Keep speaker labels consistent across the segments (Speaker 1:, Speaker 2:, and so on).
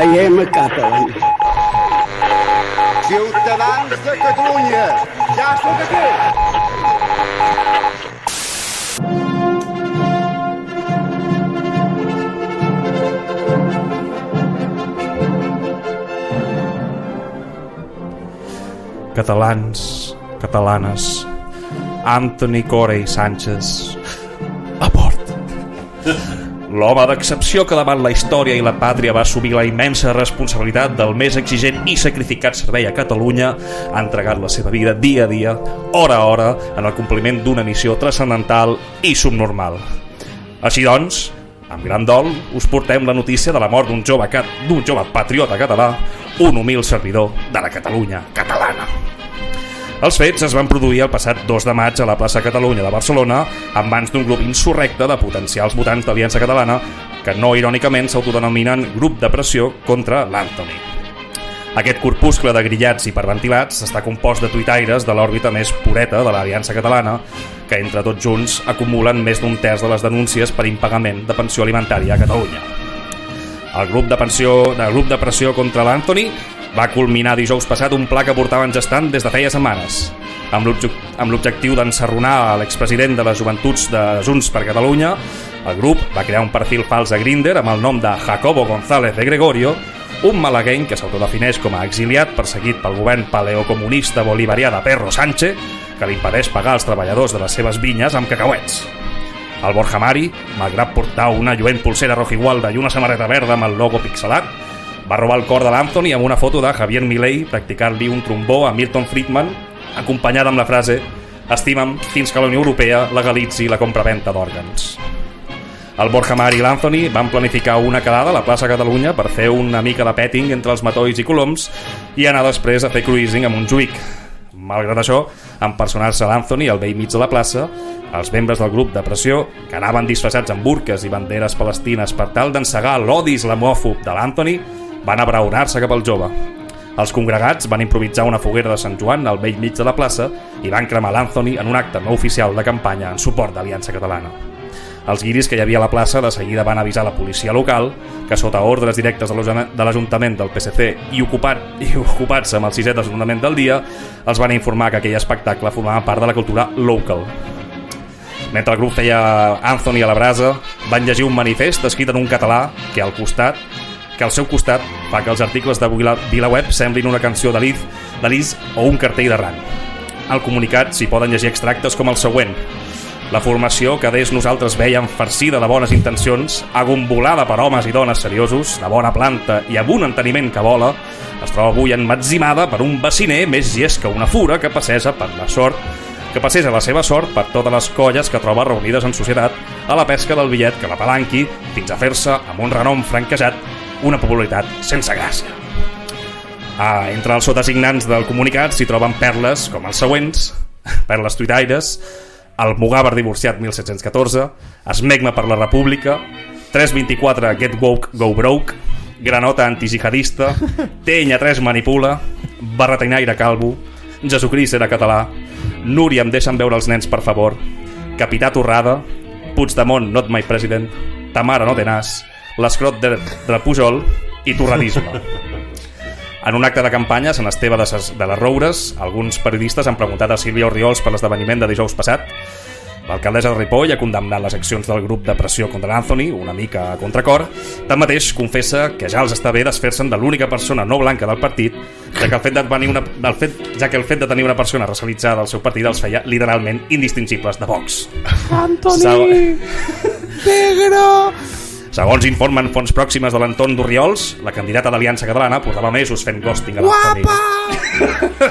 Speaker 1: I am a Catalan.
Speaker 2: Ciutadans de Catalunya, ja sóc aquí!
Speaker 3: Catalans, catalanes, Anthony Corey Sánchez, a port. L'home d'excepció que davant la història i la pàtria va assumir la immensa responsabilitat del més exigent i sacrificat servei a Catalunya ha entregat la seva vida dia a dia, hora a hora, en el compliment d'una missió transcendental i subnormal. Així doncs, amb gran dol, us portem la notícia de la mort d'un jove patriota català, un humil servidor de la Catalunya catalana. Els fets es van produir el passat 2 de maig a la plaça Catalunya de Barcelona en mans d'un grup insurrecte de potencials votants d'Aliança Catalana que no irònicament s'autodenominen grup de pressió contra l'Anthony. Aquest corpuscle de grillats hiperventilats està compost de tuitaires de l'òrbita més pureta de l'Aliança Catalana que entre tots junts acumulen més d'un terç de les denúncies per impagament de pensió alimentària a Catalunya. El grup de pressió contra l'Anthony va culminar dijous passat un pla que portaven gestant des de feia setmanes, amb l'objectiu d'ensarronar a l'expresident de les joventuts de Junts per Catalunya. El grup va crear un perfil fals a Grindr amb el nom de Jacobo González de Gregorio, un malagueny que s'autodefineix com a exiliat perseguit pel govern paleocomunista bolivarià de Pedro Sánchez, que li impedeix pagar als treballadors de les seves vinyes amb cacauets. El Borja Mari, malgrat portar una lluent pulsera rojigualda i una samarreta verda amb el logo pixelat, va robar el cor de l'Anthony amb una foto de Javier Milei practicant-li un trombó a Milton Friedman, acompanyada amb la frase «Estima'm fins que la Unió Europea legalitzi la compraventa d'òrgans». El Borja Mari i l'Anthony van planificar una quedada a la plaça Catalunya per fer una mica de petting entre els matolls i coloms i anar després a fer cruising amb un juïc. Malgrat això, en personar-se l'Anthony al vell mig de la plaça, els membres del grup de pressió, que anaven disfressats amb burques i banderes palestines per tal d'encegar l'odi islamòfob de l'Anthony, van abraonar-se cap al jove. Els congregats van improvisar una foguera de Sant Joan al vell mig de la plaça i van cremar l'Anthony en un acte no oficial de campanya en suport d'Aliança Catalana. Els guiris que hi havia a la plaça de seguida van avisar la policia local que sota ordres directes de l'Ajuntament del PSC i ocupats amb el 6è desnonament del dia, els van informar que aquell espectacle formava part de la cultura local. Mentre el grup feia Anthony a la brasa, van llegir un manifest escrit en un català que al seu costat fa que els articles de VilaWeb semblin una canció d'Alice o un cartell de Ran. Al comunicat s'hi poden llegir extractes com el següent: la formació que des nosaltres veiem farcida de bones intencions, agombolada per homes i dones seriosos, de bona planta i amb un enteniment que vola, es troba avui enmetzimada per un veciner més llest que una fura que passeja la seva sort per totes les colles que troba reunides en societat a la pesca del bitllet que l'apalanqui fins a fer-se, amb un renom franquejat, una popularitat sense gràcia. Entre els sotasignants del comunicat s'hi troben perles com els següents: perles tuitaires, el Mugàver divorciat 1714, Esmegma per la República, 324 Get Woke Go Broke, Granota antigihadista, TN3 manipula, Barretinaire calvo, Jesucrist era català, Núria em deixen veure els nens per favor, Capità Torrada, Puigdemont not my president, Ta mare no té nas, l'escrot de Pujol i torradisme. En un acte de campanya a Sant Esteve de les Roures, alguns periodistes han preguntat a Sílvia Orriols per l'esdeveniment de dijous passat. L'alcaldessa de Ripoll ha condemnat les accions del grup de pressió contra l'Anthony, una mica a contracor. Tanmateix, confessa que ja els està bé desfer-se'n de l'única persona no blanca del partit, ja que el fet de tenir una persona racialitzada al seu partit els feia literalment indistingibles de Vox.
Speaker 4: Anthony! Negro!
Speaker 3: Segons informen fonts pròximes de l'entorn d'Orriols, la candidata d'Aliança Catalana portava mesos fent ghosting a l'Anthony.
Speaker 4: Guapa!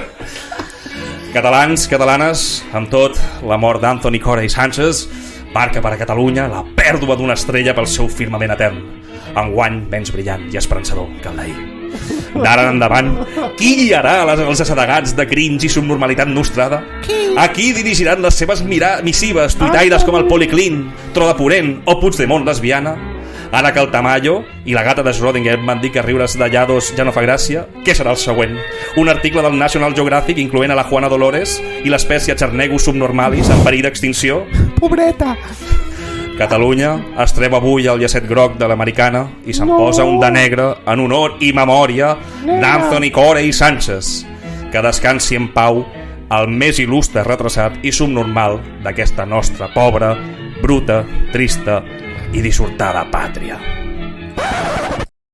Speaker 3: Catalans, catalanes, amb tot, la mort d'Anthony Corey Sánchez marca per a Catalunya la pèrdua d'una estrella pel seu firmament etern, enguany menys brillant i esperançador que el d'ahir. D'ara endavant, qui guiarà els assedegats de cringe i subnormalitat nostrada? A qui dirigiran les seves missives tuitaires com el Policlín, Tro de Ponent o Puigdemont lesbiana? Ara que el Tamayo i la gata de Schrödinger van dir que riure's de llados ja no fa gràcia, què serà el següent? Un article del National Geographic incloent a la Juana Dolores i l'espècie Charnegus subnormalis en perill d'extinció?
Speaker 4: Pobreta!
Speaker 3: Catalunya es treu avui el llacet groc de l'americana i se'n posa un de negre en honor i memòria d'Anthony Corey Sánchez. Que descansi en pau el més il·lustre retrasat i subnormal d'aquesta nostra pobra, bruta, trista i dissortada pàtria.